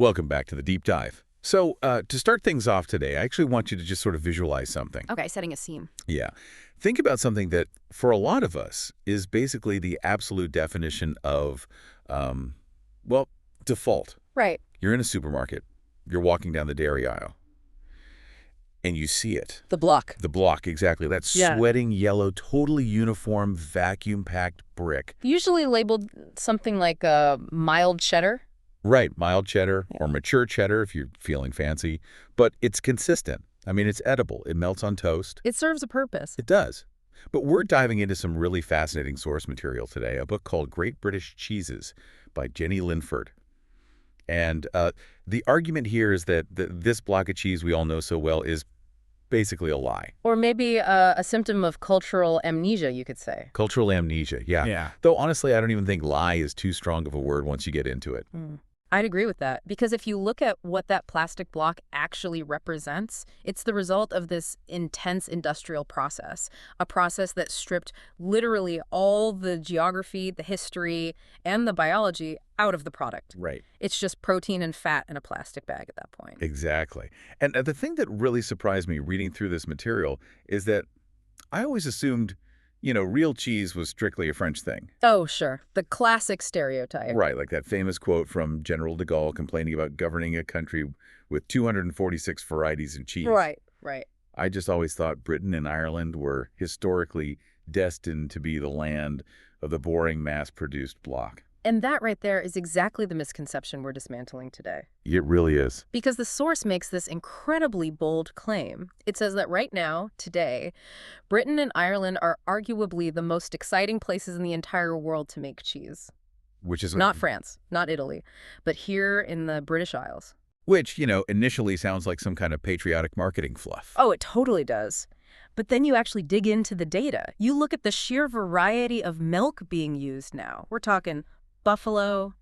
Welcome back to the deep dive. So, to start things off today, I actually want you to just sort of visualize something. Okay, setting a scene. Yeah. Think about something that, for a lot of us, is basically the absolute definition of, well, default. Right. You're in a supermarket. You're walking down the dairy aisle. And you see it. The block. The block, exactly. That Yeah. sweating, yellow, totally uniform, vacuum-packed brick. Usually labeled something like a mild cheddar. Right, mild cheddar Yeah. or mature cheddar if you're feeling fancy. But it's consistent. I mean, it's edible. It melts on toast. It serves a purpose. It does. But we're diving into some really fascinating source material today, a book called Great British Cheeses by Jenny Linford. And the argument here is that this block of cheese we all know so well is basically a lie. Or maybe a symptom of cultural amnesia, you could say. Cultural amnesia, yeah. Though honestly, I don't even think lie is too strong of a word once you get into it. I'd agree with that, because if you look at what that plastic block actually represents, it's the result of this intense industrial process, a process that stripped literally all the geography, the history, and the biology out of the product. Right. It's just protein and fat in a plastic bag at that point. Exactly. And the thing that really surprised me reading through this material is that I always assumed, real cheese was strictly a French thing. Oh, sure. The classic stereotype. Right, like that famous quote from General de Gaulle complaining about governing a country with 246 varieties of cheese. Right. I just always thought Britain and Ireland were historically destined to be the land of the boring mass-produced block. And that right there is exactly the misconception we're dismantling today. It really is. Because the source makes this incredibly bold claim. It says that right now, today, Britain and Ireland are arguably the most exciting places in the entire world to make cheese. Which is Not France, not Italy, but here in the British Isles. Which, initially sounds like some kind of patriotic marketing fluff. Oh, it totally does. But then you actually dig into the data. You look at the sheer variety of milk being used now. We're talking buffalo,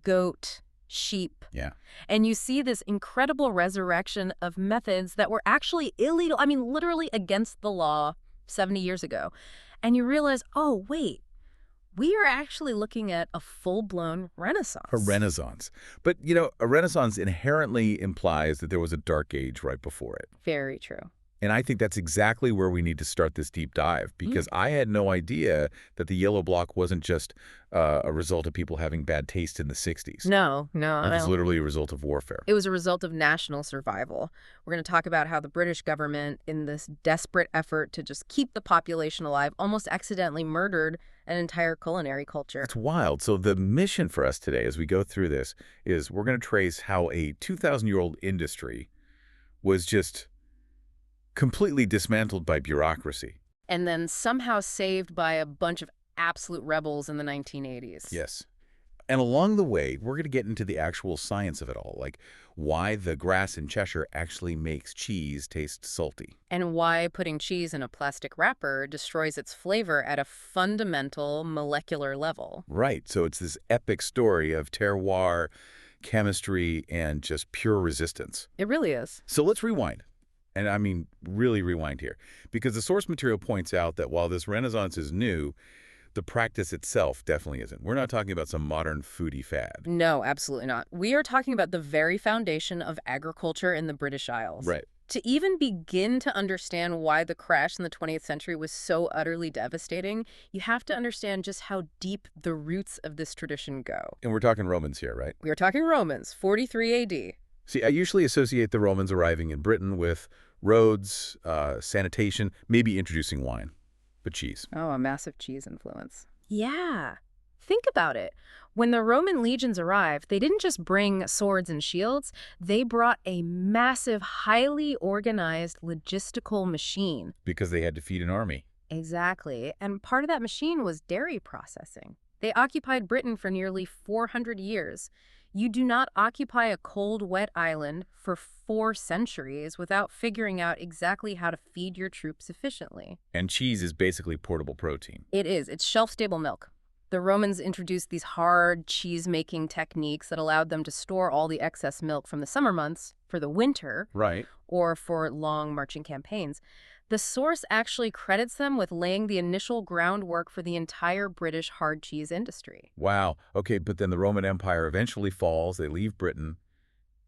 goat, sheep. Yeah. And you see this incredible resurrection of methods that were actually illegal, literally against the law 70 years ago. And you realize, oh, wait, we are actually looking at a full-blown renaissance. A renaissance. But, a renaissance inherently implies that there was a dark age right before it. Very true. And I think that's exactly where we need to start this deep dive, because I had no idea that the yellow block wasn't just a result of people having bad taste in the 60s. No. It was literally a result of warfare. It was a result of national survival. We're going to talk about how the British government, in this desperate effort to just keep the population alive, almost accidentally murdered an entire culinary culture. It's wild. So the mission for us today as we go through this is we're going to trace how a 2,000-year-old industry was just completely dismantled by bureaucracy. And then somehow saved by a bunch of absolute rebels in the 1980s. Yes. And along the way, we're going to get into the actual science of it all, like why the grass in Cheshire actually makes cheese taste salty. And why putting cheese in a plastic wrapper destroys its flavor at a fundamental molecular level. Right. So it's this epic story of terroir, chemistry, and just pure resistance. It really is. So let's rewind. And I mean, really rewind here, because the source material points out that while this renaissance is new, the practice itself definitely isn't. We're not talking about some modern foodie fad. No, absolutely not. We are talking about the very foundation of agriculture in the British Isles. Right. To even begin to understand why the crash in the 20th century was so utterly devastating, you have to understand just how deep the roots of this tradition go. And we're talking Romans here, right? We are talking Romans, 43 AD. See, I usually associate the Romans arriving in Britain with roads, sanitation, maybe introducing wine, but cheese. Oh, a massive cheese influence. Yeah. Think about it. When the Roman legions arrived, they didn't just bring swords and shields. They brought a massive, highly organized logistical machine. Because they had to feed an army. Exactly. And part of that machine was dairy processing. They occupied Britain for nearly 400 years. You do not occupy a cold, wet island for 4 centuries without figuring out exactly how to feed your troops efficiently. And cheese is basically portable protein. It is. It's shelf-stable milk. The Romans introduced these hard cheese-making techniques that allowed them to store all the excess milk from the summer months for the winter, right, or for long marching campaigns. The source actually credits them with laying the initial groundwork for the entire British hard cheese industry. Wow. Okay, but then the Roman Empire eventually falls. They leave Britain.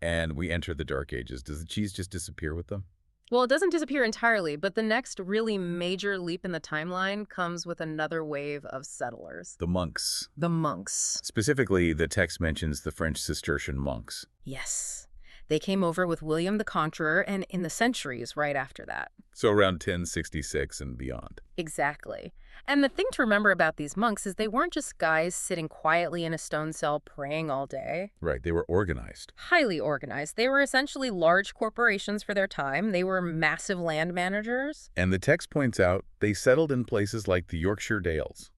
And we enter the Dark Ages. Does the cheese just disappear with them? Well, it doesn't disappear entirely, but the next really major leap in the timeline comes with another wave of settlers. The monks. The monks. Specifically, the text mentions the French Cistercian monks. Yes. They came over with William the Conqueror and in the centuries right after that. So around 1066 and beyond. Exactly. And the thing to remember about these monks is they weren't just guys sitting quietly in a stone cell praying all day. Right, they were organized. Highly organized. They were essentially large corporations for their time. They were massive land managers. And the text points out they settled in places like the Yorkshire Dales.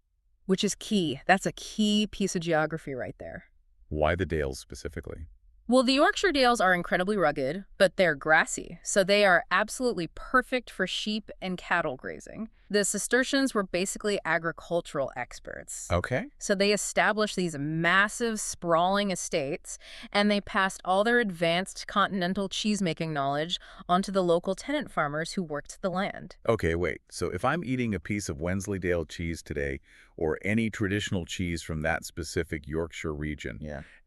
Which is key. That's a key piece of geography right there. Why the Dales specifically? Well, the Yorkshire Dales are incredibly rugged, but they're grassy, so they are absolutely perfect for sheep and cattle grazing. The Cistercians were basically agricultural experts. Okay. So they established these massive, sprawling estates, and they passed all their advanced continental cheese-making knowledge onto the local tenant farmers who worked the land. Okay, wait. So if I'm eating a piece of Wensleydale cheese today, or any traditional cheese from that specific Yorkshire region,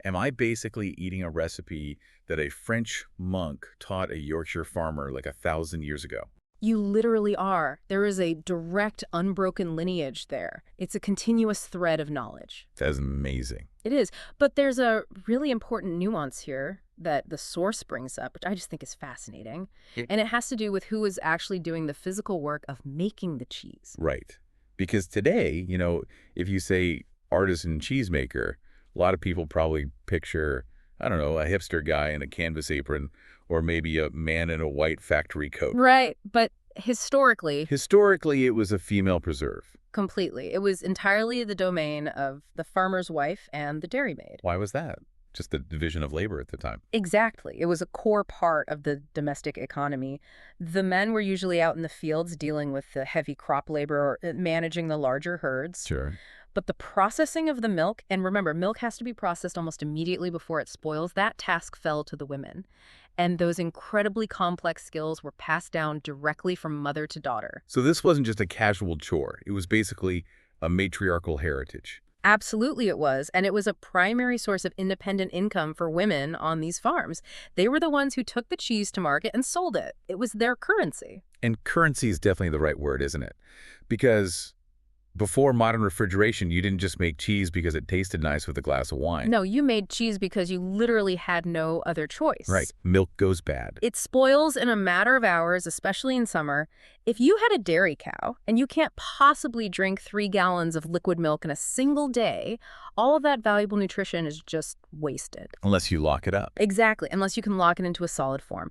am I basically eating a recipe that a French monk taught a Yorkshire farmer like 1,000 years ago? You literally are. There is a direct, unbroken lineage there. It's a continuous thread of knowledge. That's amazing. It is. But there's a really important nuance here that the source brings up, which I just think is fascinating. And it has to do with who is actually doing the physical work of making the cheese. Right. Because today, if you say artisan cheesemaker, a lot of people probably picture, I don't know, a hipster guy in a canvas apron or maybe a man in a white factory coat. Right. But historically, it was a female preserve. Completely. It was entirely the domain of the farmer's wife and the dairymaid. Why was that? Just the division of labor at the time. Exactly. It was a core part of the domestic economy. The men were usually out in the fields dealing with the heavy crop labor or managing the larger herds. Sure. But the processing of the milk, and remember, milk has to be processed almost immediately before it spoils, that task fell to the women. And those incredibly complex skills were passed down directly from mother to daughter. So this wasn't just a casual chore. It was basically a matriarchal heritage. Absolutely it was, and it was a primary source of independent income for women on these farms. They were the ones who took the cheese to market and sold it. It was their currency. And currency is definitely the right word, isn't it? Because before modern refrigeration, you didn't just make cheese because it tasted nice with a glass of wine. No, you made cheese because you literally had no other choice. Right. Milk goes bad. It spoils in a matter of hours, especially in summer. If you had a dairy cow and you can't possibly drink 3 gallons of liquid milk in a single day, all of that valuable nutrition is just wasted. Unless you lock it up. Exactly, unless you can lock it into a solid form.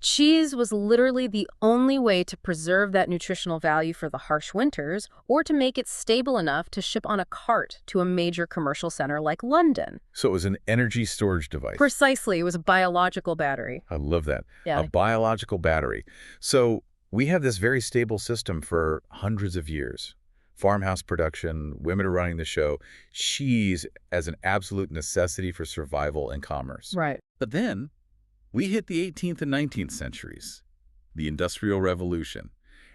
Cheese was literally the only way to preserve that nutritional value for the harsh winters or to make it stable enough to ship on a cart to a major commercial center like London. So it was an energy storage device. Precisely. It was a biological battery. I love that. Yeah. A biological battery. So we have this very stable system for hundreds of years. Farmhouse production, women are running the show, cheese as an absolute necessity for survival and commerce. Right. But then we hit the 18th and 19th centuries, the Industrial Revolution,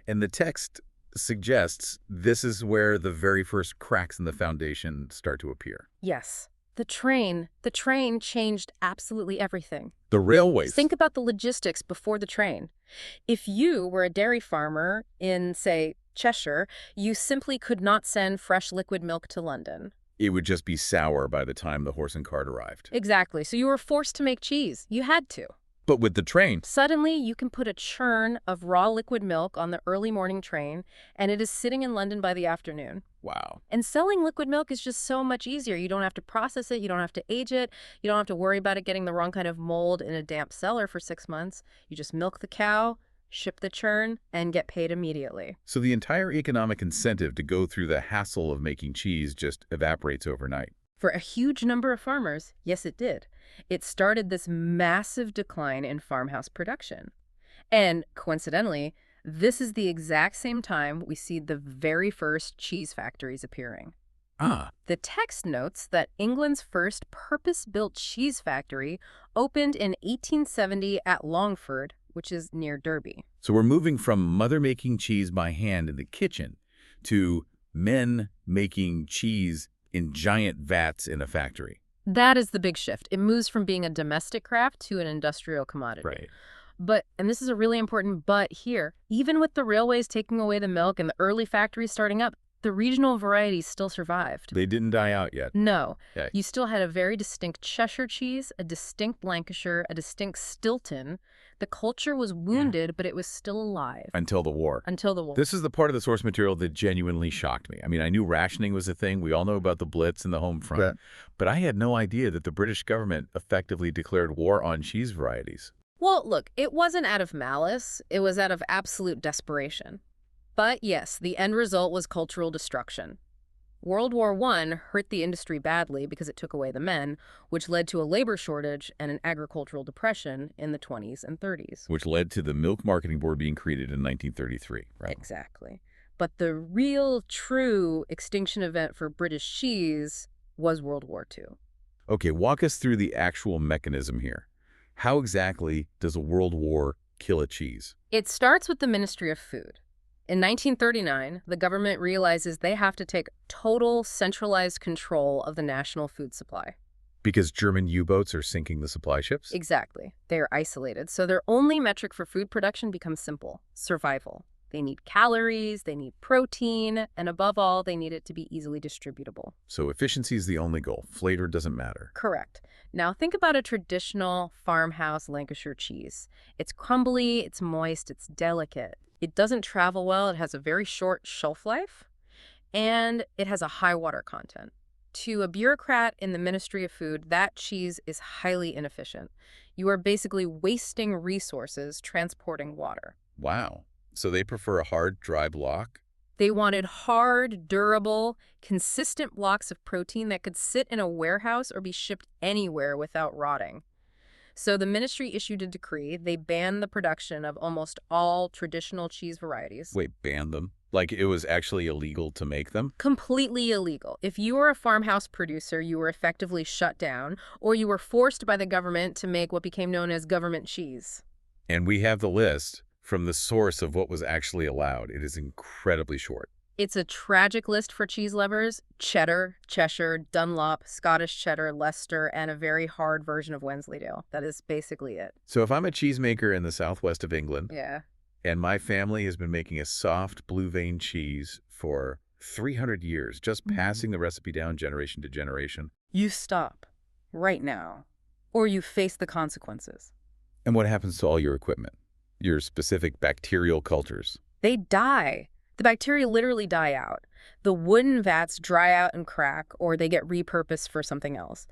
and the text suggests this is where the very first cracks in the foundation start to appear. Yes. The train changed absolutely everything. The railways. Think about the logistics before the train. If you were a dairy farmer in, say, Cheshire, you simply could not send fresh liquid milk to London. It would just be sour by the time the horse and cart arrived. Exactly. So you were forced to make cheese. You had to. But with the train, Suddenly, you can put a churn of raw liquid milk on the early morning train, and it is sitting in London by the afternoon. wow. And selling liquid milk is just so much easier. You don't have to process it. You don't have to age it. You don't have to worry about it getting the wrong kind of mold in a damp cellar for 6 months. You just milk the cow, ship the churn, and get paid immediately. So the entire economic incentive to go through the hassle of making cheese just evaporates overnight. For a huge number of farmers, yes, it did. It started this massive decline in farmhouse production. And coincidentally, this is the exact same time we see the very first cheese factories appearing. Ah, The text notes that England's first purpose-built cheese factory opened in 1870 at Longford, which is near Derby. so we're moving from mother making cheese by hand in the kitchen to men making cheese in giant vats in a factory. That is the big shift. It moves from being a domestic craft to an industrial commodity. Right. But, and this is a really important but here, even with the railways taking away the milk and the early factories starting up, the regional varieties still survived. They didn't die out yet. No. Okay. You still had a very distinct Cheshire cheese, a distinct Lancashire, a distinct Stilton. The culture was wounded, but it was still alive. Until the war. Until the war. This is the part of the source material that genuinely shocked me. I mean, I knew rationing was a thing. We all know about the Blitz and the home front. Right. But I had no idea that the British government effectively declared war on cheese varieties. Well, look, it wasn't out of malice. It was out of absolute desperation. But yes, the end result was cultural destruction. World War I hurt the industry badly because it took away the men, which led to a labor shortage and an agricultural depression in the 20s and 30s. Which led to the Milk Marketing Board being created in 1933, right? Exactly. But the real, true extinction event for British cheese was World War II. Okay, walk us through the actual mechanism here. How exactly does a world war kill a cheese? It starts with the Ministry of Food. In 1939, the government realizes they have to take total centralized control of the national food supply. Because German U-boats are sinking the supply ships? Exactly. They are isolated, so their only metric for food production becomes simple: survival. They need calories, they need protein, and above all, they need it to be easily distributable. So efficiency is the only goal. Flavor doesn't matter. Correct. Now think about a traditional farmhouse Lancashire cheese. It's crumbly, it's moist, it's delicate. It doesn't travel well, it has a very short shelf life, and it has a high water content. To a bureaucrat in the Ministry of Food, that cheese is highly inefficient. You are basically wasting resources transporting water. Wow. So they prefer a hard, dry block? They wanted hard, durable, consistent blocks of protein that could sit in a warehouse or be shipped anywhere without rotting. So the ministry issued a decree. They banned the production of almost all traditional cheese varieties. Wait, banned them? Like it was actually illegal to make them? Completely illegal. If you were a farmhouse producer, you were effectively shut down, or you were forced by the government to make what became known as government cheese. And we have the list from the source of what was actually allowed. It is incredibly short. It's a tragic list for cheese lovers: cheddar, Cheshire, Dunlop, Scottish cheddar, Leicester, and a very hard version of Wensleydale. That is basically it. So if I'm a cheesemaker in the southwest of England, Yeah. and my family has been making a soft blue vein cheese for 300 years, just passing the recipe down generation to generation. You stop right now, or you face the consequences. And what happens to all your equipment? Your specific bacterial cultures? They die. The bacteria literally die out. The wooden vats dry out and crack, or they get repurposed for something else.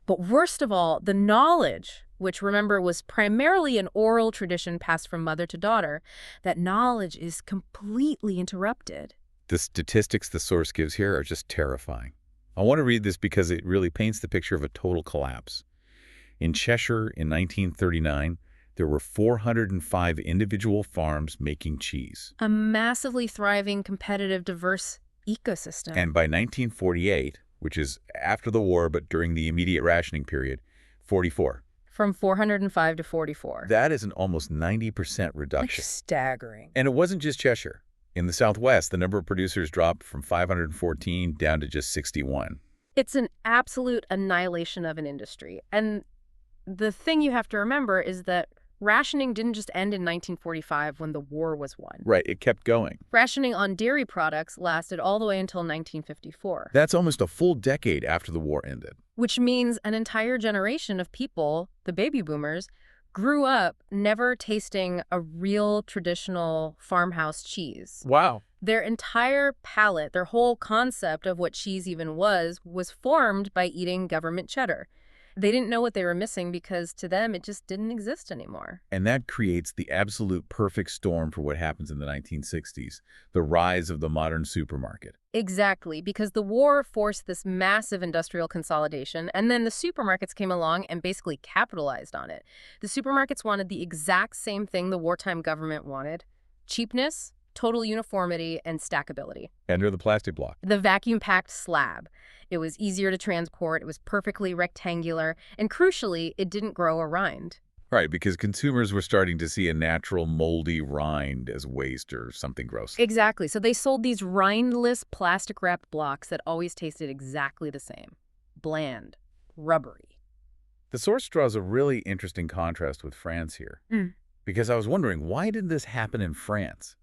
But worst of all, the knowledge, which remember was primarily an oral tradition passed from mother to daughter, that knowledge is completely interrupted. The statistics the source gives here are just terrifying. I want to read this because it really paints the picture of a total collapse. In Cheshire in 1939, there were 405 individual farms making cheese. A massively thriving, competitive, diverse ecosystem. And by 1948, which is after the war but during the immediate rationing period, 44. From 405 to 44. That is an almost 90% reduction. Like staggering. And it wasn't just Cheshire. In the Southwest, the number of producers dropped from 514 down to just 61. It's an absolute annihilation of an industry. And the thing you have to remember is that rationing didn't just end in 1945 when the war was won. Right, it kept going. Rationing on dairy products lasted all the way until 1954. That's almost a full decade after the war ended. Which means an entire generation of people, the baby boomers, grew up never tasting a real traditional farmhouse cheese. Wow. Their entire palate, their whole concept of what cheese even was formed by eating government cheddar. They didn't know what they were missing because to them it just didn't exist anymore. And that creates the absolute perfect storm for what happens in the 1960s, the rise of the modern supermarket. Exactly, because the war forced this massive industrial consolidation, and then the supermarkets came along and basically capitalized on it. The supermarkets wanted the exact same thing the wartime government wanted: cheapness, total uniformity, and stackability. Enter the plastic block. The vacuum-packed slab. It was easier to transport, it was perfectly rectangular, and crucially, it didn't grow a rind. Right, because consumers were starting to see a natural moldy rind as waste or something gross. Exactly. So they sold these rindless plastic-wrapped blocks that always tasted exactly the same. Bland. rubbery. The source draws a really interesting contrast with France here, because I was wondering, why did this happen in France?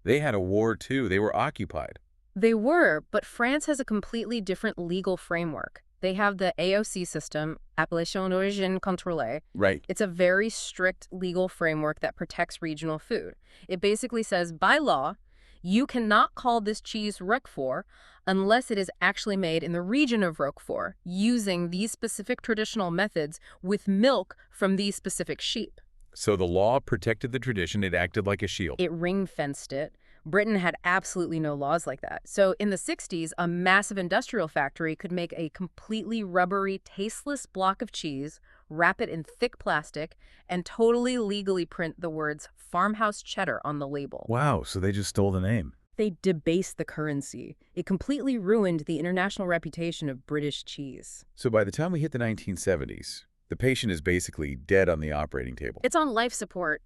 They had a war too. They were occupied. They were, but France has a completely different legal framework. They have the AOC system, Appellation d'origine contrôlée. Right. It's a very strict legal framework that protects regional food. It basically says, by law, you cannot call this cheese Roquefort unless it is actually made in the region of Roquefort using these specific traditional methods with milk from these specific sheep. So the law protected the tradition. It acted like a shield. It ring-fenced it. Britain had absolutely no laws like that. So in the 60s, a massive industrial factory could make a completely rubbery, tasteless block of cheese, wrap it in thick plastic, and totally legally print the words farmhouse cheddar on the label. Wow, so they just stole the name. They debased the currency. It completely ruined the international reputation of British cheese. So by the time we hit the 1970s, the patient is basically dead on the operating table. It's on life support,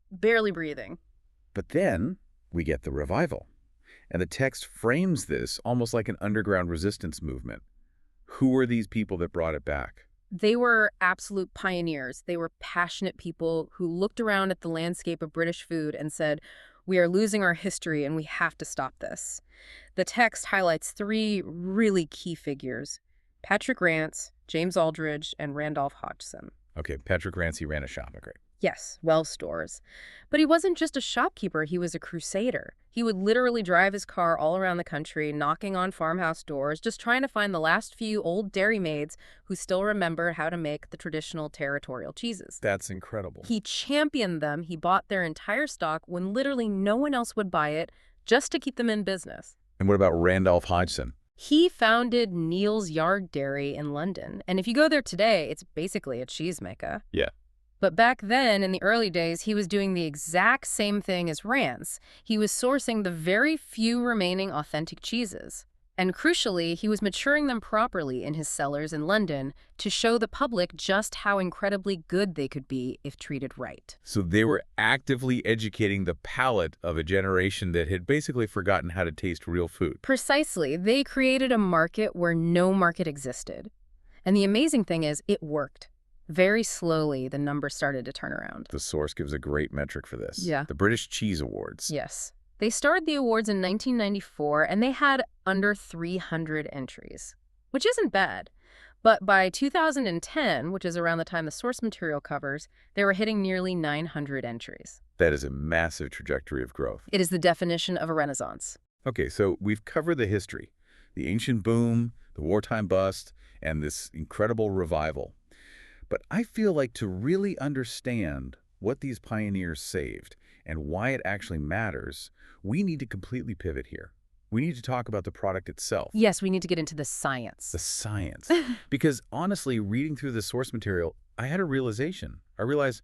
barely breathing. But then we get the revival. And the text frames this almost like an underground resistance movement. Who were these people that brought it back? They were absolute pioneers. They were passionate people who looked around at the landscape of British food and said, we are losing our history and we have to stop this. The text highlights three really key figures: Patrick Rance, James Aldridge, and Randolph Hodgson. Okay, Patrick Rance ran a shop. Okay. Yes, Wells stores. But he wasn't just a shopkeeper, he was a crusader. He would literally drive his car all around the country, knocking on farmhouse doors, just trying to find the last few old dairy maids who still remember how to make the traditional territorial cheeses. That's incredible. He championed them. He bought their entire stock when literally no one else would buy it, just to keep them in business. And what about Randolph Hodgson? He founded Neal's Yard Dairy in London. And if you go there today, it's basically a cheese mecca. Yeah. But back then, in the early days, he was doing the exact same thing as Rance. He was sourcing the very few remaining authentic cheeses. And crucially, he was maturing them properly in his cellars in London to show the public just how incredibly good they could be if treated right. So they were actively educating the palate of a generation that had basically forgotten how to taste real food. Precisely. They created a market where no market existed. And the amazing thing is, it worked. Very slowly, the numbers started to turn around. The source gives a great metric for this. Yeah. The British Cheese Awards. Yes. They started the awards in 1994, and they had under 300 entries, which isn't bad. But by 2010, which is around the time the source material covers, they were hitting nearly 900 entries. That is a massive trajectory of growth. It is the definition of a renaissance. Okay, so we've covered the history, the ancient boom, the wartime bust, and this incredible revival. But I feel like to really understand what these pioneers saved and why it actually matters, we need to completely pivot here. We need to talk about the product itself. Yes, we need to get into the science. The science. Because honestly, reading through the source material, I had a realization. I realized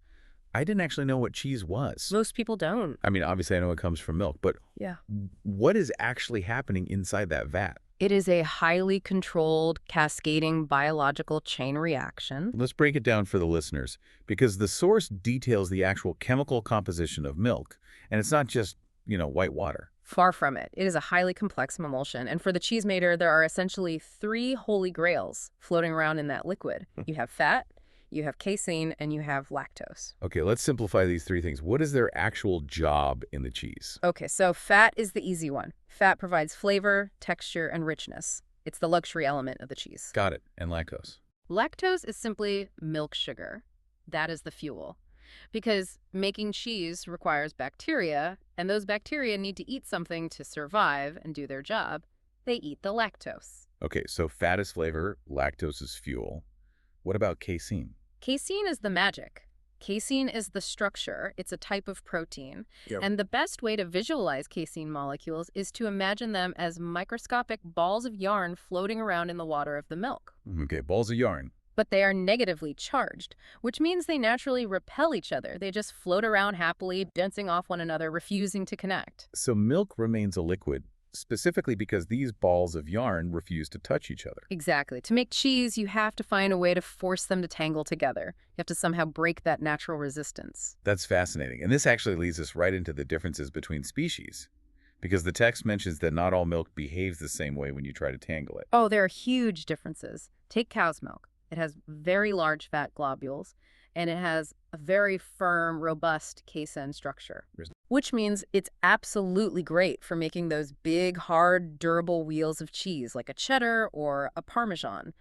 I didn't actually know what cheese was. Most people don't. I mean, obviously I know it comes from milk, but Yeah. what is actually happening inside that vat? It is a highly controlled, cascading biological chain reaction. Let's break it down for the listeners, because the source details the actual chemical composition of milk, and it's not just, white water. Far from it. It is a highly complex emulsion. And for the cheesemaker, there are essentially three holy grails floating around in that liquid. You have fat, you have casein, and you have lactose. Okay, let's simplify these three things. What is their actual job in the cheese? Okay, so fat is the easy one. Fat provides flavor, texture, and richness. It's the luxury element of the cheese. Got it. And lactose? Lactose is simply milk sugar. That is the fuel. Because making cheese requires bacteria, and those bacteria need to eat something to survive and do their job. They eat the lactose. Okay, so fat is flavor, lactose is fuel. What about casein? Casein is the magic. Casein is the structure. It's a type of protein. Yep. And the best way to visualize casein molecules is to imagine them as microscopic balls of yarn floating around in the water of the milk. Okay, balls of yarn. But they are negatively charged, which means they naturally repel each other. They just float around happily, dancing off one another, refusing to connect. So milk remains a liquid, specifically because these balls of yarn refuse to touch each other. Exactly. To make cheese, you have to find a way to force them to tangle together. You have to somehow break that natural resistance. That's fascinating. And this actually leads us right into the differences between species, because the text mentions that not all milk behaves the same way when you try to tangle it. Oh, there are huge differences. Take cow's milk. It has very large fat globules, and it has a very firm, robust casein structure, which means it's absolutely great for making those big, hard, durable wheels of cheese like a cheddar or a Parmesan.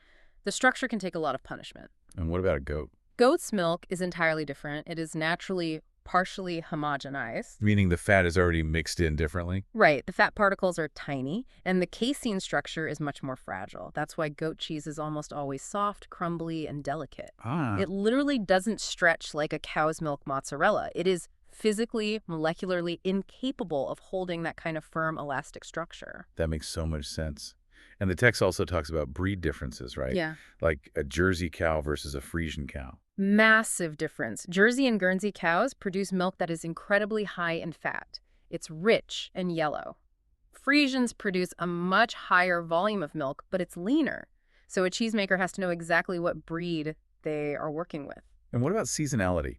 The structure can take a lot of punishment. And what about a goat? Goat's milk is entirely different. It is naturally partially homogenized. Meaning the fat is already mixed in differently? Right. The fat particles are tiny, and the casein structure is much more fragile. That's why goat cheese is almost always soft, crumbly, and delicate. Ah. It literally doesn't stretch like a cow's milk mozzarella. It is physically, molecularly incapable of holding that kind of firm, elastic structure. That makes so much sense. And the text also talks about breed differences, right? Yeah. Like a Jersey cow versus a Frisian cow. Massive difference. Jersey and Guernsey cows produce milk that is incredibly high in fat. It's rich and yellow. Frisians produce a much higher volume of milk, but it's leaner. So a cheesemaker has to know exactly what breed they are working with. And what about seasonality?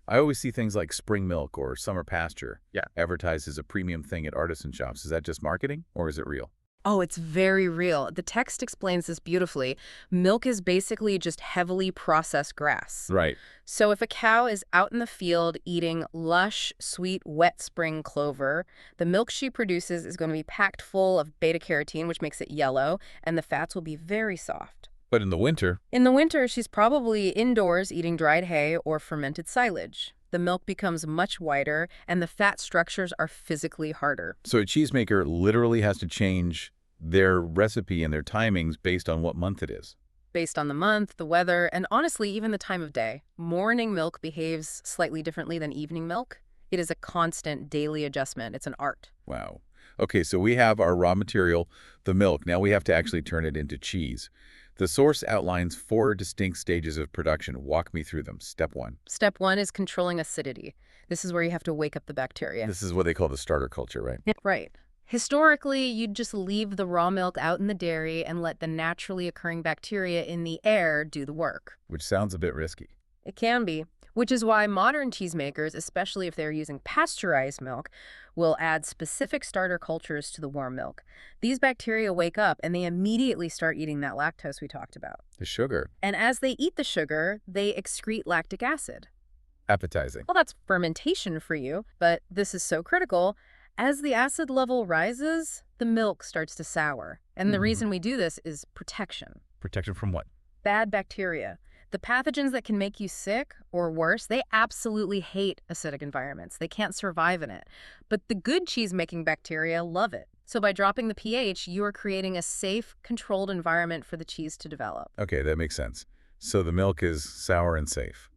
I always see things like spring milk or summer pasture advertised as a premium thing at artisan shops. Is that just marketing or is it real? Oh, it's very real. The text explains this beautifully. Milk is basically just heavily processed grass. Right. So if a cow is out in the field eating lush, sweet, wet spring clover, the milk she produces is going to be packed full of beta-carotene, which makes it yellow, and the fats will be very soft. But in the winter, In the winter, she's probably indoors eating dried hay or fermented silage. The milk becomes much whiter, and the fat structures are physically harder. so a cheesemaker literally has to change their recipe and their timings based on what month it is. Based on the month, the weather, and honestly, even the time of day. Morning milk behaves slightly differently than evening milk. It is a constant daily adjustment. It's an art. Wow. Okay, so we have our raw material, the milk. Now we have to actually turn it into cheese. The source outlines 4 distinct stages of production. Walk me through them. Step 1. Step 1 is controlling acidity. This is where you have to wake up the bacteria. This is what they call the starter culture, right? Right. Historically, you'd just leave the raw milk out in the dairy and let the naturally occurring bacteria in the air do the work. Which sounds a bit risky. It can be, which is why modern cheesemakers, especially if they're using pasteurized milk, will add specific starter cultures to the warm milk. These bacteria wake up and they immediately start eating that lactose we talked about. The sugar. And as they eat the sugar, they excrete lactic acid. Appetizing. Well, that's fermentation for you, but this is so critical. As the acid level rises, the milk starts to sour. And the reason we do this is protection. Protection from what? Bad bacteria. The pathogens that can make you sick, or worse, they absolutely hate acidic environments. They can't survive in it. But the good cheese-making bacteria love it. So by dropping the pH, you are creating a safe, controlled environment for the cheese to develop. Okay, that makes sense. So the milk is sour and safe.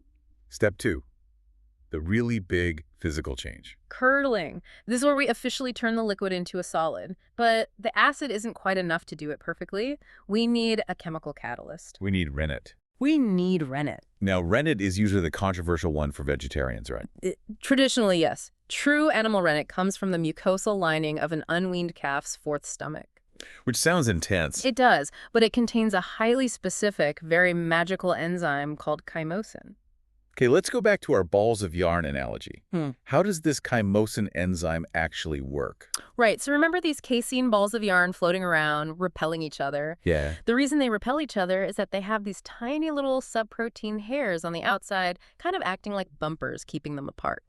Step 2. The really big physical change. Curdling. This is where we officially turn the liquid into a solid. But the acid isn't quite enough to do it perfectly. We need a chemical catalyst. We need rennet. We need rennet. Now, rennet is usually the controversial one for vegetarians, right? Traditionally, yes. True animal rennet comes from the mucosal lining of an unweaned calf's fourth stomach. Which sounds intense. It does, but it contains a highly specific, very magical enzyme called chymosin. Okay, let's go back to our balls of yarn analogy. How does this chymosin enzyme actually work? Right, so remember these casein balls of yarn floating around, repelling each other? Yeah. The reason they repel each other is that they have these tiny little subprotein hairs on the outside, kind of acting like bumpers, keeping them apart.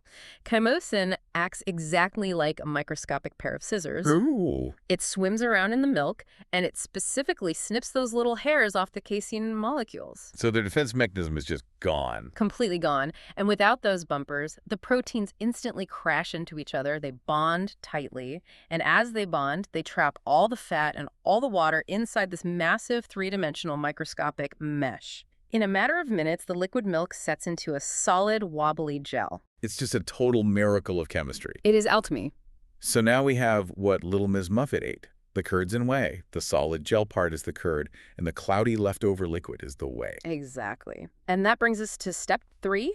Chymosin acts exactly like a microscopic pair of scissors. Ooh. It swims around in the milk, and it specifically snips those little hairs off the casein molecules. So their defense mechanism is just gone. Completely gone. And without those bumpers, the proteins instantly crash into each other. They bond tightly. And as they bond, they trap all the fat and all the water inside this massive three-dimensional microscopic mesh. In a matter of minutes, the liquid milk sets into a solid, wobbly gel. It's just a total miracle of chemistry. It is alchemy. So now we have what Little Miss Muffet ate. The curds and whey. The solid gel part is the curd, and the cloudy leftover liquid is the whey. Exactly. And that brings us to step 3,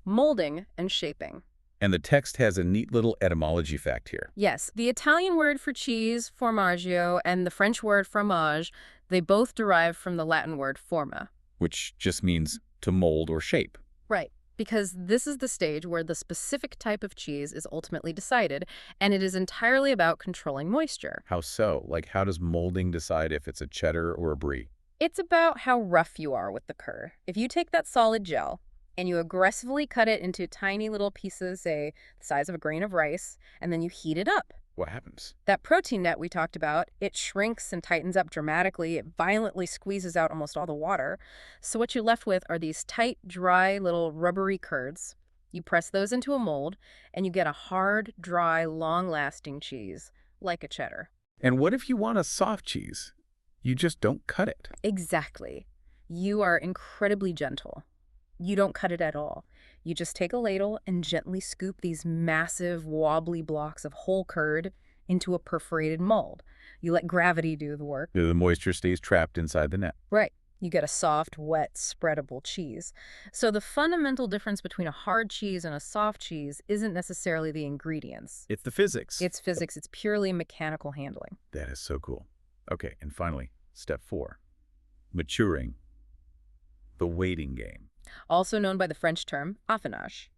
molding and shaping. And the text has a neat little etymology fact here. Yes, the Italian word for cheese, formaggio, and the French word fromage, they both derive from the Latin word forma. Which just means to mold or shape. Right, because this is the stage where the specific type of cheese is ultimately decided, and it is entirely about controlling moisture. How so? Like, how does molding decide if it's a cheddar or a brie? It's about how rough you are with the curd. If you take that solid gel and you aggressively cut it into tiny little pieces, say the size of a grain of rice, and then you heat it up, What happens? that protein net we talked about, it shrinks and tightens up dramatically. It violently squeezes out almost all the water. So what you're left with are these tight, dry, little rubbery curds. You press those into a mold, and you get a hard, dry, long-lasting cheese, like a cheddar. And what if you want a soft cheese? You just don't cut it. Exactly. You are incredibly gentle. You don't cut it at all. You just take a ladle and gently scoop these massive, wobbly blocks of whole curd into a perforated mold. You let gravity do the work. The moisture stays trapped inside the net. Right. You get a soft, wet, spreadable cheese. So the fundamental difference between a hard cheese and a soft cheese isn't necessarily the ingredients. It's the physics. It's physics. It's purely mechanical handling. That is so cool. Okay, and finally, step 4. Maturing. The waiting game. Also known by the French term affinage.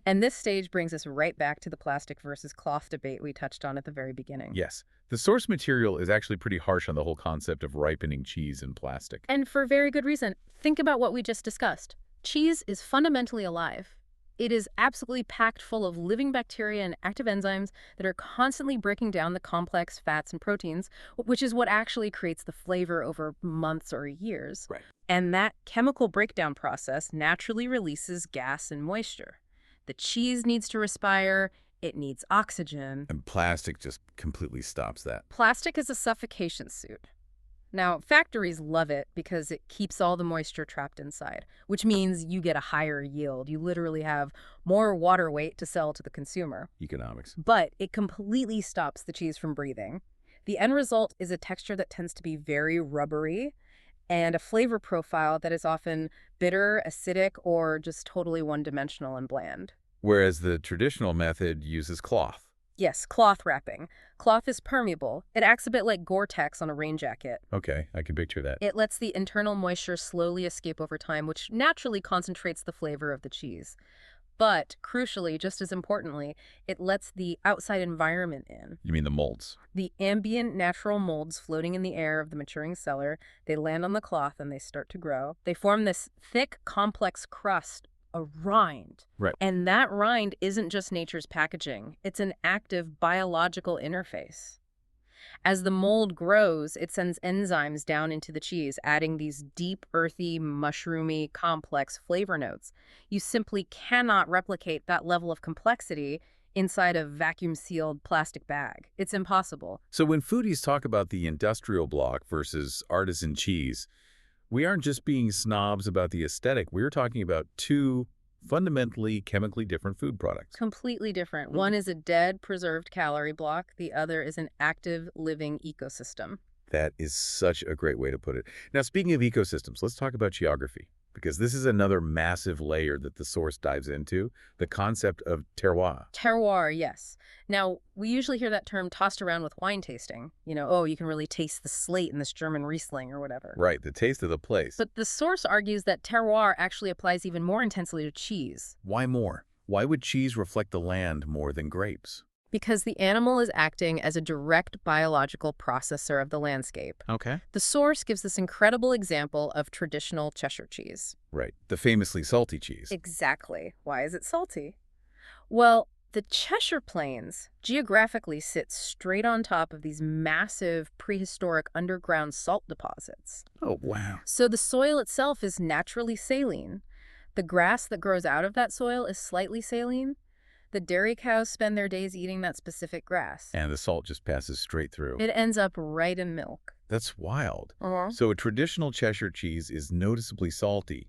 And this stage brings us right back to the plastic versus cloth debate we touched on at the very beginning. Yes, the source material is actually pretty harsh on the whole concept of ripening cheese in plastic. And for very good reason. Think about what we just discussed. Cheese is fundamentally alive. It is absolutely packed full of living bacteria and active enzymes that are constantly breaking down the complex fats and proteins, which is what actually creates the flavor over months or years. Right. And that chemical breakdown process naturally releases gas and moisture. The cheese needs to respire, it needs oxygen. And plastic just completely stops that. Plastic is a suffocation suit. Now, factories love it because it keeps all the moisture trapped inside, which means you get a higher yield. You literally have more water weight to sell to the consumer. Economics. But it completely stops the cheese from breathing. The end result is a texture that tends to be very rubbery and a flavor profile that is often bitter, acidic, or just totally one-dimensional and bland. Whereas the traditional method uses cloth. Yes, cloth wrapping. Cloth is permeable. It acts a bit like Gore-Tex on a rain jacket. Okay, I can picture that. It lets the internal moisture slowly escape over time, which naturally concentrates the flavor of the cheese. But, crucially, just as importantly, it lets the outside environment in. You mean the molds? The ambient natural molds floating in the air of the maturing cellar, they land on the cloth and they start to grow. They form this thick, complex crust, a rind. Right. And that rind isn't just nature's packaging. It's an active biological interface. As the mold grows, it sends enzymes down into the cheese, adding these deep, earthy, mushroomy, complex flavor notes. You simply cannot replicate that level of complexity inside a vacuum-sealed plastic bag. It's impossible. So when foodies talk about the industrial block versus artisan cheese, we aren't just being snobs about the aesthetic. We're talking about two fundamentally chemically different food products. Completely different. One is a dead, preserved calorie block. The other is an active, living ecosystem. That is such a great way to put it. Now, speaking of ecosystems, let's talk about geography, because this is another massive layer that the source dives into, the concept of terroir. Terroir, yes. Now, we usually hear that term tossed around with wine tasting. Oh, you can really taste the slate in this German Riesling or whatever. Right, the taste of the place. But the source argues that terroir actually applies even more intensely to cheese. Why more? Why would cheese reflect the land more than grapes? Because the animal is acting as a direct biological processor of the landscape. Okay. The source gives this incredible example of traditional Cheshire cheese. Right, the famously salty cheese. Exactly. Why is it salty? Well, the Cheshire Plains geographically sit straight on top of these massive prehistoric underground salt deposits. Oh, wow. So the soil itself is naturally saline. The grass that grows out of that soil is slightly saline. The dairy cows spend their days eating that specific grass. And the salt just passes straight through. It ends up right in milk. That's wild. Uh-huh. So a traditional Cheshire cheese is noticeably salty,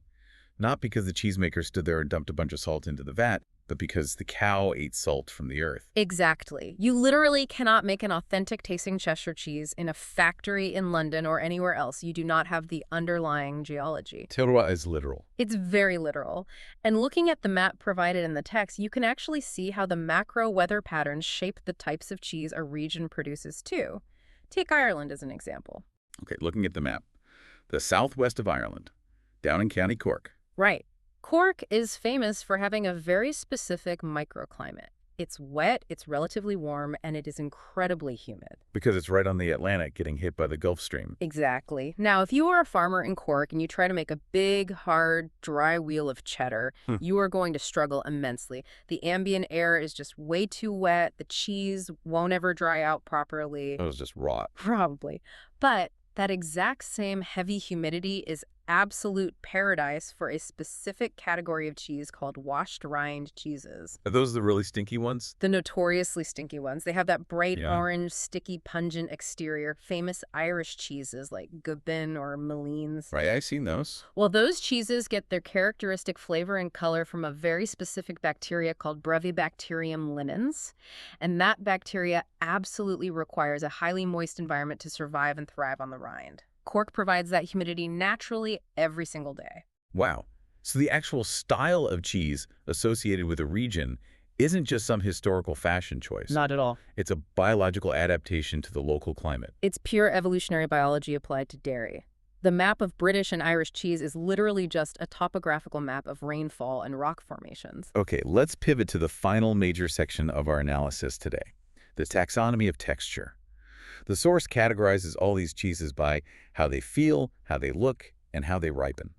not because the cheesemaker stood there and dumped a bunch of salt into the vat, but because the cow ate salt from the earth. Exactly. You literally cannot make an authentic tasting Cheshire cheese in a factory in London or anywhere else. You do not have the underlying geology. Terroir is literal. It's very literal. And looking at the map provided in the text, you can actually see how the macro weather patterns shape the types of cheese a region produces too. Take Ireland as an example. Okay, looking at the map. The southwest of Ireland, down in County Cork. Right. Cork is famous for having a very specific microclimate. It's wet, it's relatively warm, and it is incredibly humid. Because it's right on the Atlantic getting hit by the Gulf Stream. Exactly. Now, if you are a farmer in Cork and you try to make a big, hard, dry wheel of cheddar, Hmm. you are going to struggle immensely. The ambient air is just way too wet. The cheese won't ever dry out properly. It was just rot. Probably. But that exact same heavy humidity is absolute paradise for a specific category of cheese called washed rind cheeses. Are those the really stinky ones? The notoriously stinky ones. They have that bright Yeah. orange, sticky, pungent exterior. Famous Irish cheeses like Goodbin or Malines. Right, I've seen those. Well, those cheeses get their characteristic flavor and color from a very specific bacteria called Brevibacterium linens. And that bacteria absolutely requires a highly moist environment to survive and thrive on the rind. Cork provides that humidity naturally every single day. Wow. So the actual style of cheese associated with a region isn't just some historical fashion choice. Not at all. It's a biological adaptation to the local climate. It's pure evolutionary biology applied to dairy. The map of British and Irish cheese is literally just a topographical map of rainfall and rock formations. Okay, let's pivot to the final major section of our analysis today, the taxonomy of texture. The source categorizes all these cheeses by how they feel, how they look, and how they ripen.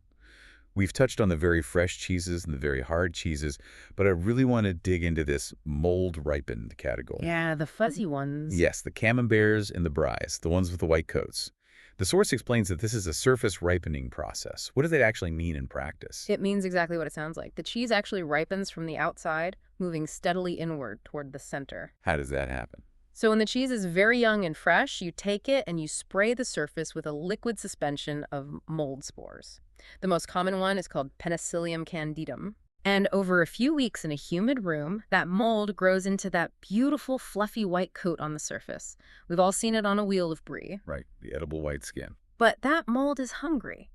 We've touched on the very fresh cheeses and the very hard cheeses, but I really want to dig into this mold-ripened category. Yeah, the fuzzy ones. Yes, the camemberts and the bries, the ones with the white coats. The source explains that this is a surface ripening process. What does that actually mean in practice? It means exactly what it sounds like. The cheese actually ripens from the outside, moving steadily inward toward the center. How does that happen? So when the cheese is very young and fresh, you take it and you spray the surface with a liquid suspension of mold spores. The most common one is called Penicillium candidum. And over a few weeks in a humid room, that mold grows into that beautiful fluffy white coat on the surface. We've all seen it on a wheel of brie. Right, the edible white skin. But that mold is hungry.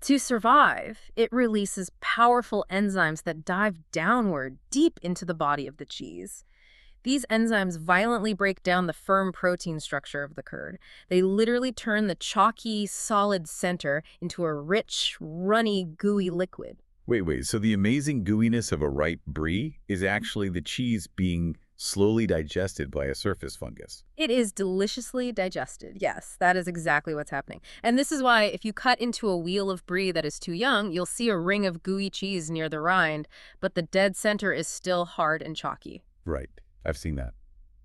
To survive, it releases powerful enzymes that dive downward deep into the body of the cheese. These enzymes violently break down the firm protein structure of the curd. They literally turn the chalky, solid center into a rich, runny, gooey liquid. Wait, so the amazing gooiness of a ripe brie is actually the cheese being slowly digested by a surface fungus. It is deliciously digested. Yes, that is exactly what's happening. And this is why if you cut into a wheel of brie that is too young, you'll see a ring of gooey cheese near the rind, but the dead center is still hard and chalky. Right, I've seen that.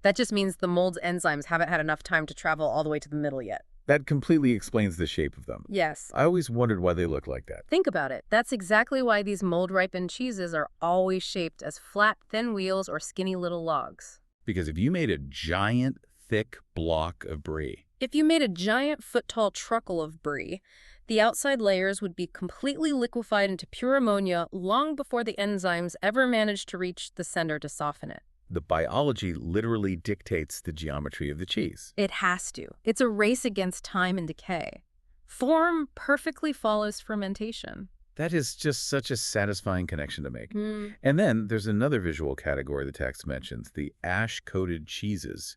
That just means the mold's enzymes haven't had enough time to travel all the way to the middle yet. That completely explains the shape of them. Yes. I always wondered why they look like that. Think about it. That's exactly why these mold-ripened cheeses are always shaped as flat, thin wheels or skinny little logs. Because if you made a giant, thick block of brie, If you made a giant foot-tall truckle of brie, the outside layers would be completely liquefied into pure ammonia long before the enzymes ever managed to reach the center to soften it. the biology literally dictates the geometry of the cheese. It has to. It's a race against time and decay. Form perfectly follows fermentation. That is just such a satisfying connection to make. Hmm. And then there's another visual category the text mentions, the ash-coated cheeses.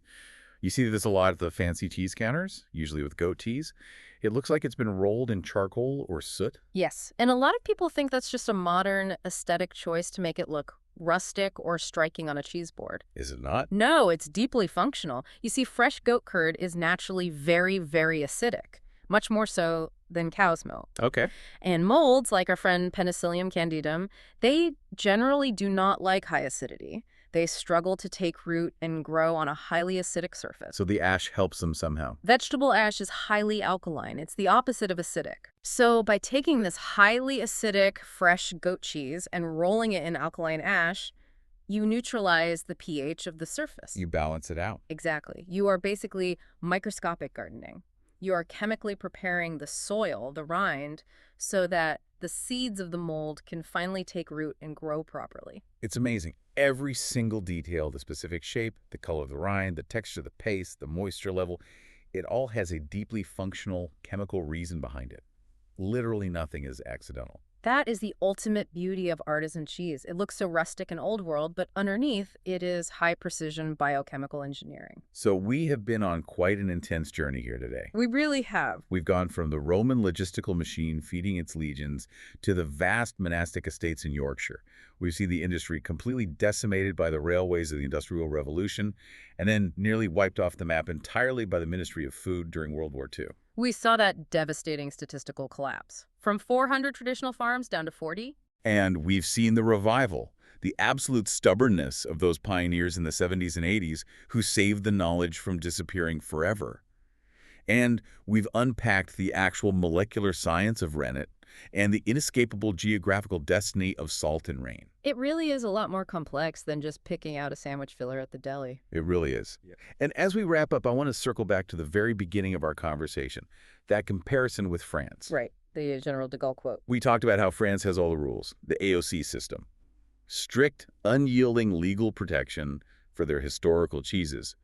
You see this a lot at the fancy cheese counters, usually with goat cheese. It looks like it's been rolled in charcoal or soot. Yes, and a lot of people think that's just a modern aesthetic choice to make it look rustic or striking on a cheese board. Is it not? No, it's deeply functional. You see, fresh goat curd is naturally very, very acidic, much more so than cow's milk. Okay. And molds, like our friend Penicillium candidum, they generally do not like high acidity. They struggle to take root and grow on a highly acidic surface. So the ash helps them somehow. Vegetable ash is highly alkaline. It's the opposite of acidic. So by taking this highly acidic, fresh goat cheese and rolling it in alkaline ash, you neutralize the pH of the surface. You balance it out. Exactly. You are basically microscopic gardening. You are chemically preparing the soil, the rind, so that the seeds of the mold can finally take root and grow properly. It's amazing. Every single detail, the specific shape, the color of the rind, the texture of the paste, the moisture level, it all has a deeply functional chemical reason behind it. Literally nothing is accidental. That is the ultimate beauty of artisan cheese. It looks so rustic and old world, but underneath it is high precision biochemical engineering. So we have been on quite an intense journey here today. We really have. We've gone from the Roman logistical machine feeding its legions to the vast monastic estates in Yorkshire. We've seen the industry completely decimated by the railways of the Industrial Revolution and then nearly wiped off the map entirely by the Ministry of Food during World War II. We saw that devastating statistical collapse. From 400 traditional farms down to 40. And we've seen the revival, the absolute stubbornness of those pioneers in the 70s and 80s who saved the knowledge from disappearing forever. And we've unpacked the actual molecular science of rennet and the inescapable geographical destiny of salt and rain. It really is a lot more complex than just picking out a sandwich filler at the deli. It really is. Yeah. And as we wrap up, I want to circle back to the very beginning of our conversation, that comparison with France. Right, the General de Gaulle quote. We talked about how France has all the rules, the AOC system. Strict, unyielding legal protection for their historical cheeses.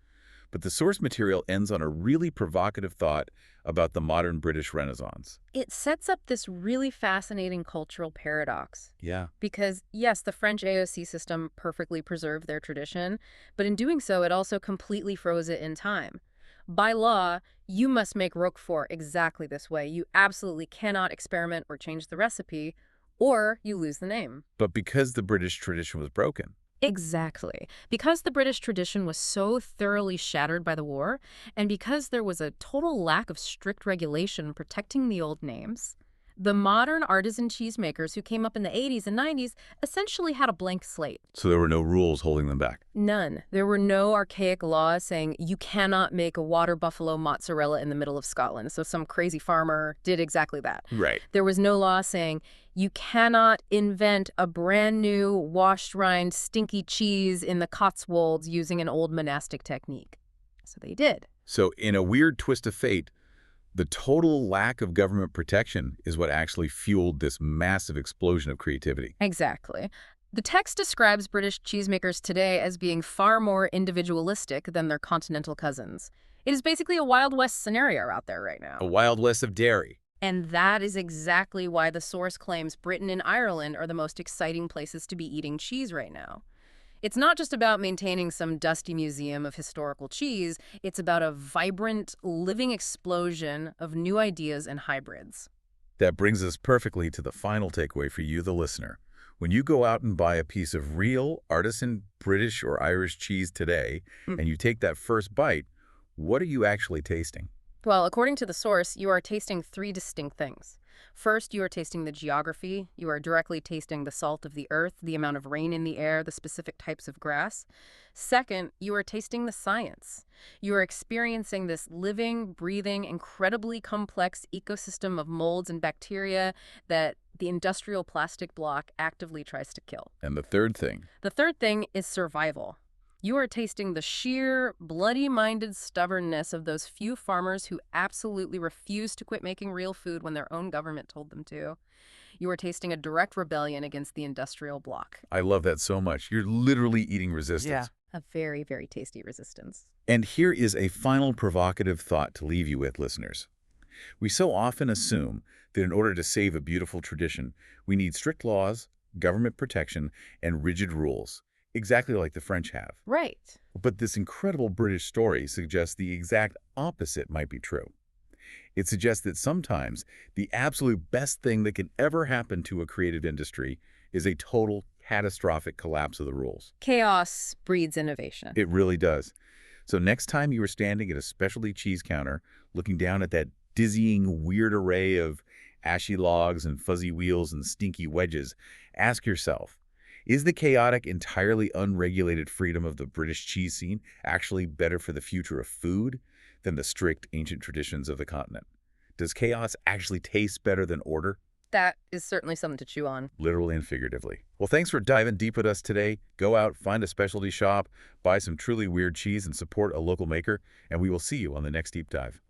But the source material ends on a really provocative thought about the modern British Renaissance. It sets up this really fascinating cultural paradox. Yeah. Because, yes, the French AOC system perfectly preserved their tradition, but in doing so, it also completely froze it in time. By law, you must make Roquefort exactly this way. You absolutely cannot experiment or change the recipe, or you lose the name. But because the British tradition was broken. Exactly. Because the British tradition was so thoroughly shattered by the war, and because there was a total lack of strict regulation protecting the old names, the modern artisan cheesemakers who came up in the 80s and 90s essentially had a blank slate. So there were no rules holding them back. None. There were no archaic laws saying you cannot make a water buffalo mozzarella in the middle of Scotland. So some crazy farmer did exactly that. Right. There was no law saying you cannot invent a brand new washed rind stinky cheese in the Cotswolds using an old monastic technique. So they did. So in a weird twist of fate, the total lack of government protection is what actually fueled this massive explosion of creativity. Exactly. The text describes British cheesemakers today as being far more individualistic than their continental cousins. It is basically a Wild West scenario out there right now. A Wild West of dairy. And that is exactly why the source claims Britain and Ireland are the most exciting places to be eating cheese right now. It's not just about maintaining some dusty museum of historical cheese, it's about a vibrant, living explosion of new ideas and hybrids. That brings us perfectly to the final takeaway for you, the listener. When you go out and buy a piece of real artisan British or Irish cheese today, and you take that first bite, what are you actually tasting? Well, according to the source, you are tasting three distinct things. First, you are tasting the geography. You are directly tasting the salt of the earth, the amount of rain in the air, the specific types of grass. Second, you are tasting the science. You are experiencing this living, breathing, incredibly complex ecosystem of molds and bacteria that the industrial plastic block actively tries to kill. And the third thing? The third thing is survival. You are tasting the sheer, bloody-minded stubbornness of those few farmers who absolutely refused to quit making real food when their own government told them to. You are tasting a direct rebellion against the industrial bloc. I love that so much. You're literally eating resistance. Yeah. A very, very tasty resistance. And here is a final provocative thought to leave you with, listeners. We so often assume that in order to save a beautiful tradition, we need strict laws, government protection, and rigid rules. Exactly like the French have. Right. But this incredible British story suggests the exact opposite might be true. It suggests that sometimes the absolute best thing that can ever happen to a creative industry is a total catastrophic collapse of the rules. Chaos breeds innovation. It really does. So next time you are standing at a specialty cheese counter, looking down at that dizzying, weird array of ashy logs and fuzzy wheels and stinky wedges, ask yourself, is the chaotic, entirely unregulated freedom of the British cheese scene actually better for the future of food than the strict ancient traditions of the continent? Does chaos actually taste better than order? That is certainly something to chew on. Literally and figuratively. Well, thanks for diving deep with us today. Go out, find a specialty shop, buy some truly weird cheese, and support a local maker, and we will see you on the next Deep Dive.